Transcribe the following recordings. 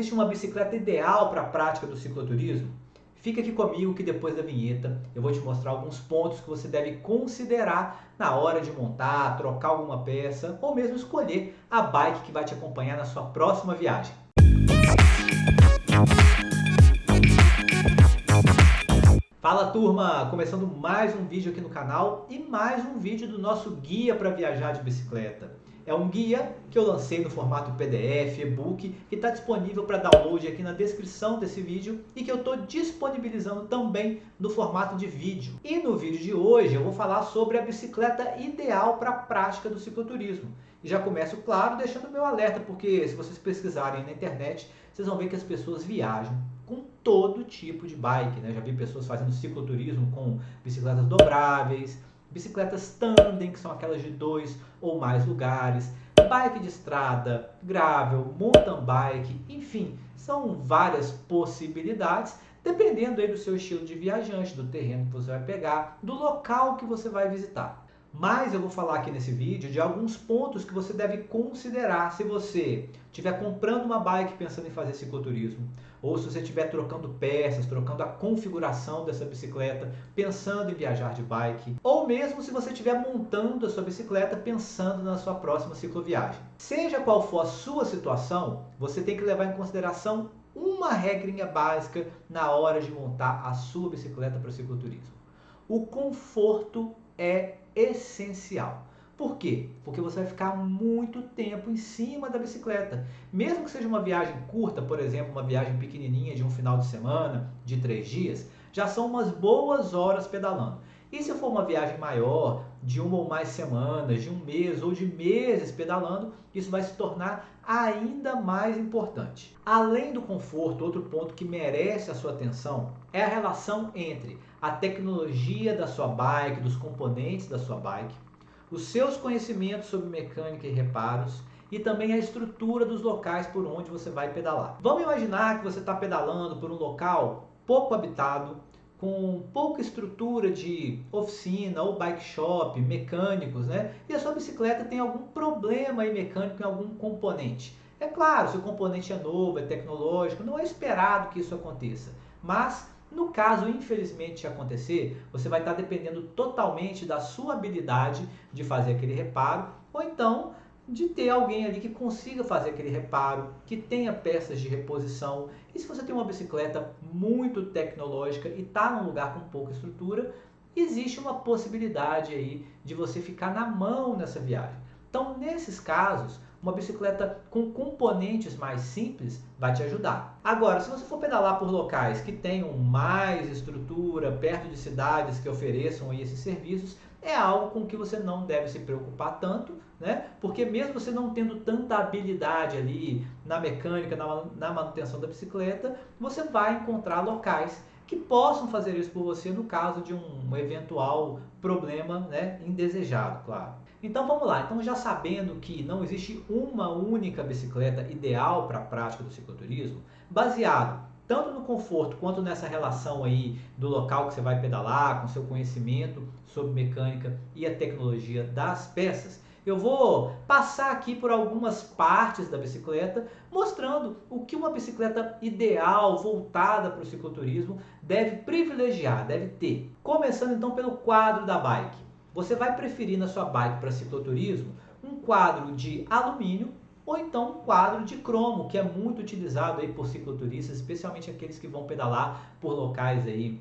existe uma bicicleta ideal para a prática do cicloturismo? Fica aqui comigo que depois da vinheta eu vou te mostrar alguns pontos que você deve considerar na hora de montar, trocar alguma peça ou mesmo escolher a bike que vai te acompanhar na sua próxima viagem. Fala turma, começando mais um vídeo aqui no canal e mais um vídeo do nosso guia para viajar de bicicleta. É um guia que eu lancei no formato PDF, e-book, que está disponível para download aqui na descrição desse vídeo e que eu estou disponibilizando também no formato de vídeo. E no vídeo de hoje eu vou falar sobre a bicicleta ideal para a prática do cicloturismo. E já começo, claro, deixando o meu alerta, porque se vocês pesquisarem na internet, vocês vão ver que as pessoas viajam com todo tipo de bike, né? Já vi pessoas fazendo cicloturismo com bicicletas dobráveis, bicicletas tandem, que são aquelas de 2 ou mais lugares, bike de estrada, gravel, mountain bike, enfim, são várias possibilidades, dependendo aí do seu estilo de viajante, do terreno que você vai pegar, do local que você vai visitar. Mas eu vou falar aqui nesse vídeo de alguns pontos que você deve considerar se você estiver comprando uma bike pensando em fazer cicloturismo, ou se você estiver trocando peças, trocando a configuração dessa bicicleta, pensando em viajar de bike, ou mesmo se você estiver montando a sua bicicleta pensando na sua próxima cicloviagem. Seja qual for a sua situação, você tem que levar em consideração uma regrinha básica na hora de montar a sua bicicleta para o cicloturismo. O conforto é essencial. Por quê? Porque você vai ficar muito tempo em cima da bicicleta. Mesmo que seja uma viagem curta, por exemplo, uma viagem pequenininha de um final de semana, de 3 dias, já são umas boas horas pedalando. E se for uma viagem maior, de uma ou mais semanas, de um mês ou de meses pedalando, isso vai se tornar ainda mais importante. Além do conforto, outro ponto que merece a sua atenção é a relação entre a tecnologia da sua bike, dos componentes da sua bike, os seus conhecimentos sobre mecânica e reparos e também a estrutura dos locais por onde você vai pedalar. Vamos imaginar que você está pedalando por um local pouco habitado, com pouca estrutura de oficina ou bike shop, mecânicos, né? E a sua bicicleta tem algum problema aí mecânico em algum componente. É claro, se o componente é novo, é tecnológico, não é esperado que isso aconteça, mas no caso, infelizmente, de acontecer, você vai estar dependendo totalmente da sua habilidade de fazer aquele reparo, ou então de ter alguém ali que consiga fazer aquele reparo, que tenha peças de reposição. E se você tem uma bicicleta muito tecnológica e está num lugar com pouca estrutura, existe uma possibilidade aí de você ficar na mão nessa viagem. Então, nesses casos, uma bicicleta com componentes mais simples vai te ajudar. Agora, se você for pedalar por locais que tenham mais estrutura, perto de cidades que ofereçam aí esses serviços, é algo com que você não deve se preocupar tanto, né? Porque mesmo você não tendo tanta habilidade ali na mecânica, na manutenção da bicicleta, você vai encontrar locais que possam fazer isso por você no caso de um eventual problema, né, indesejado, claro. Então vamos lá, então já sabendo que não existe uma única bicicleta ideal para a prática do cicloturismo, baseado tanto no conforto quanto nessa relação aí do local que você vai pedalar, com seu conhecimento sobre mecânica e a tecnologia das peças, eu vou passar aqui por algumas partes da bicicleta, mostrando o que uma bicicleta ideal, voltada para o cicloturismo, deve privilegiar, deve ter. Começando então pelo quadro da bike. Você vai preferir na sua bike para cicloturismo um quadro de alumínio ou então um quadro de cromo, que é muito utilizado aí por cicloturistas, especialmente aqueles que vão pedalar por locais aí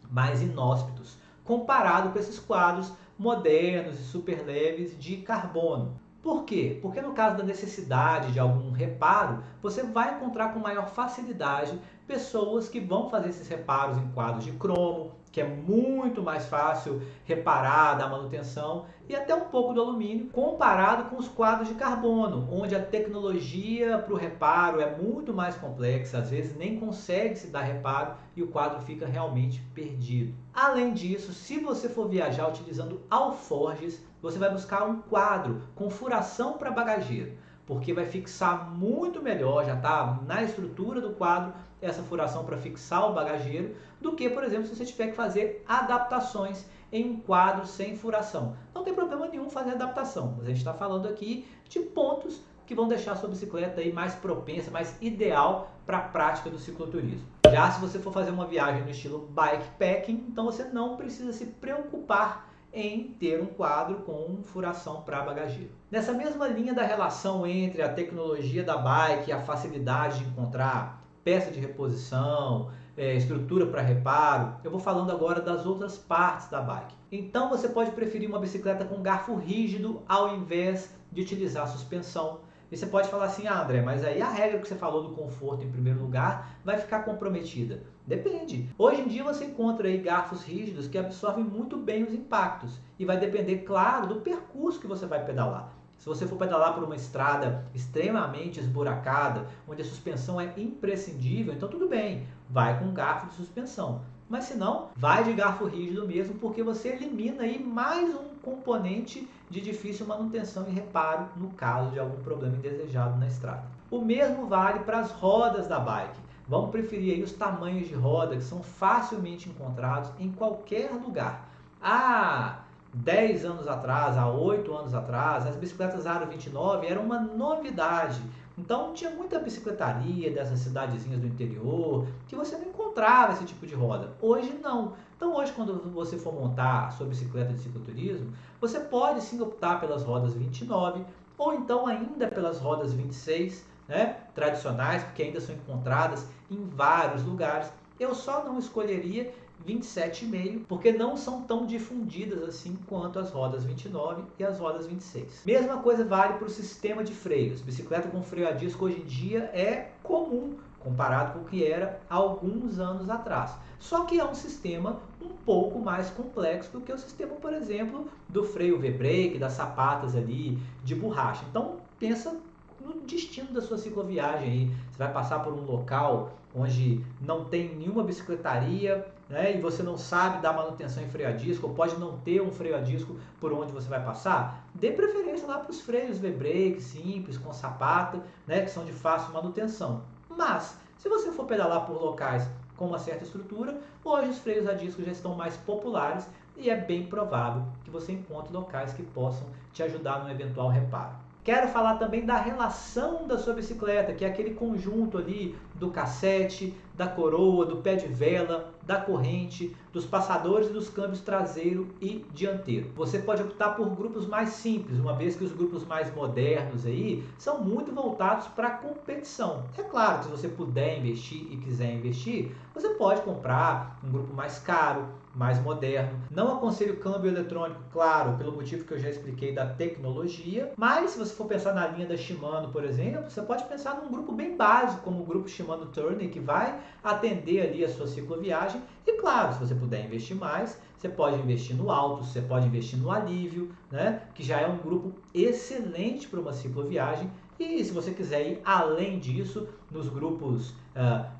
mais inóspitos, comparado com esses quadros modernos e super leves de carbono. Por quê? Porque no caso da necessidade de algum reparo, você vai encontrar com maior facilidade pessoas que vão fazer esses reparos em quadros de cromo, que é muito mais fácil reparar, dar manutenção, e até um pouco do alumínio, comparado com os quadros de carbono, onde a tecnologia para o reparo é muito mais complexa, às vezes nem consegue se dar reparo e o quadro fica realmente perdido. Além disso, se você for viajar utilizando alforjes, você vai buscar um quadro com furação para bagageiro, porque vai fixar muito melhor, já está na estrutura do quadro, essa furação para fixar o bagageiro, do que, por exemplo, se você tiver que fazer adaptações em um quadro sem furação. Não tem problema nenhum fazer adaptação, mas a gente está falando aqui de pontos que vão deixar a sua bicicleta aí mais propensa, mais ideal para a prática do cicloturismo. Já se você for fazer uma viagem no estilo bikepacking, então você não precisa se preocupar em ter um quadro com furação para bagageiro. Nessa mesma linha da relação entre a tecnologia da bike e a facilidade de encontrar peça de reposição, estrutura para reparo, eu vou falando agora das outras partes da bike. Então você pode preferir uma bicicleta com garfo rígido ao invés de utilizar suspensão. E você pode falar assim, André, mas aí a regra que você falou do conforto em primeiro lugar vai ficar comprometida. Depende. Hoje em dia você encontra aí garfos rígidos que absorvem muito bem os impactos e vai depender, claro, do percurso que você vai pedalar. Se você for pedalar por uma estrada extremamente esburacada, onde a suspensão é imprescindível, então tudo bem, vai com garfo de suspensão. Mas se não, vai de garfo rígido mesmo, porque você elimina aí mais um componente de difícil manutenção e reparo no caso de algum problema indesejado na estrada. O mesmo vale para as rodas da bike. Vamos preferir aí os tamanhos de roda que são facilmente encontrados em qualquer lugar. Há 10 anos atrás, há 8 anos atrás, as bicicletas Aro 29 eram uma novidade. Então tinha muita bicicletaria dessas cidadezinhas do interior que você não encontrava esse tipo de roda. Hoje não. Então hoje quando você for montar a sua bicicleta de cicloturismo, você pode sim optar pelas rodas 29 ou então ainda pelas rodas 26, né, tradicionais, porque ainda são encontradas em vários lugares. Eu só não escolheria 27,5, porque não são tão difundidas assim quanto as rodas 29 e as rodas 26. Mesma coisa vale para o sistema de freios. Bicicleta com freio a disco hoje em dia é comum, comparado com o que era há alguns anos atrás. Só que é um sistema um pouco mais complexo do que o sistema, por exemplo, do freio V-brake, das sapatas ali de borracha. Então, pensa no destino da sua cicloviagem aí. Você vai passar por um local onde não tem nenhuma bicicletaria, né, e você não sabe dar manutenção em freio a disco, ou pode não ter um freio a disco por onde você vai passar, dê preferência lá para os freios V-brake simples, com sapata, né, que são de fácil manutenção. Mas, se você for pedalar por locais com uma certa estrutura, hoje os freios a disco já estão mais populares e é bem provável que você encontre locais que possam te ajudar no eventual reparo. Quero falar também da relação da sua bicicleta, que é aquele conjunto ali do cassete, da coroa, do pé de vela, da corrente, dos passadores e dos câmbios traseiro e dianteiro. Você pode optar por grupos mais simples, uma vez que os grupos mais modernos aí são muito voltados para a competição. É claro que se você puder investir e quiser investir, você pode comprar um grupo mais caro, mais moderno. Não aconselho câmbio eletrônico, claro, pelo motivo que eu já expliquei da tecnologia, mas se você for pensar na linha da Shimano, por exemplo, você pode pensar num grupo bem básico, como o grupo Shimano Tourney, que vai atender ali a sua cicloviagem. E claro, se você puder investir mais, você pode investir no Altus, você pode investir no Alívio, né, que já é um grupo excelente para uma cicloviagem. E se você quiser ir além disso, nos grupos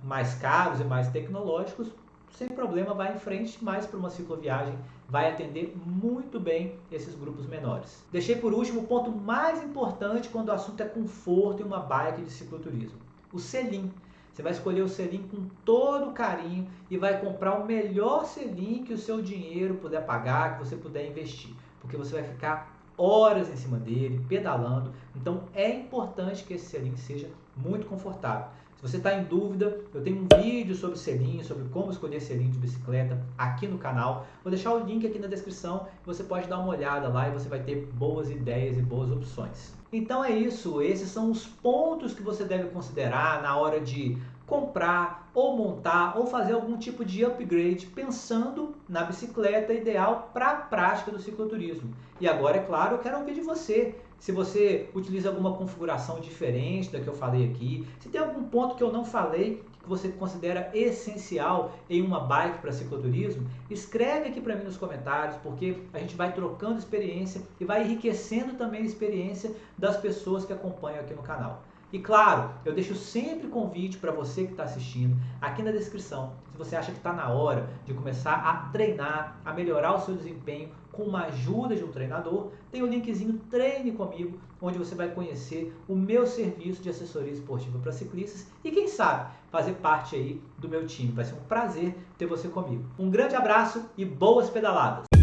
mais caros e mais tecnológicos, sem problema, vai em frente, mas para uma cicloviagem vai atender muito bem esses grupos menores. Deixei por último o ponto mais importante quando o assunto é conforto em uma bike de cicloturismo: o selim. Você vai escolher o selim com todo carinho e vai comprar o melhor selim que o seu dinheiro puder pagar, que você puder investir, porque você vai ficar horas em cima dele, pedalando. Então é importante que esse selim seja muito confortável. Se você está em dúvida, eu tenho um vídeo sobre selim, sobre como escolher selim de bicicleta aqui no canal. Vou deixar o link aqui na descrição, você pode dar uma olhada lá e você vai ter boas ideias e boas opções. Então é isso, esses são os pontos que você deve considerar na hora de comprar ou montar ou fazer algum tipo de upgrade pensando na bicicleta ideal para a prática do cicloturismo. E agora, é claro, eu quero ouvir de você. Se você utiliza alguma configuração diferente da que eu falei aqui, se tem algum ponto que eu não falei que você considera essencial em uma bike para cicloturismo, escreve aqui para mim nos comentários, porque a gente vai trocando experiência e vai enriquecendo também a experiência das pessoas que acompanham aqui no canal. E claro, eu deixo sempre convite para você que está assistindo aqui na descrição. Se você acha que está na hora de começar a treinar, a melhorar o seu desempenho com uma ajuda de um treinador, tem o linkzinho Treine Comigo, onde você vai conhecer o meu serviço de assessoria esportiva para ciclistas e quem sabe fazer parte aí do meu time. Vai ser um prazer ter você comigo. Um grande abraço e boas pedaladas!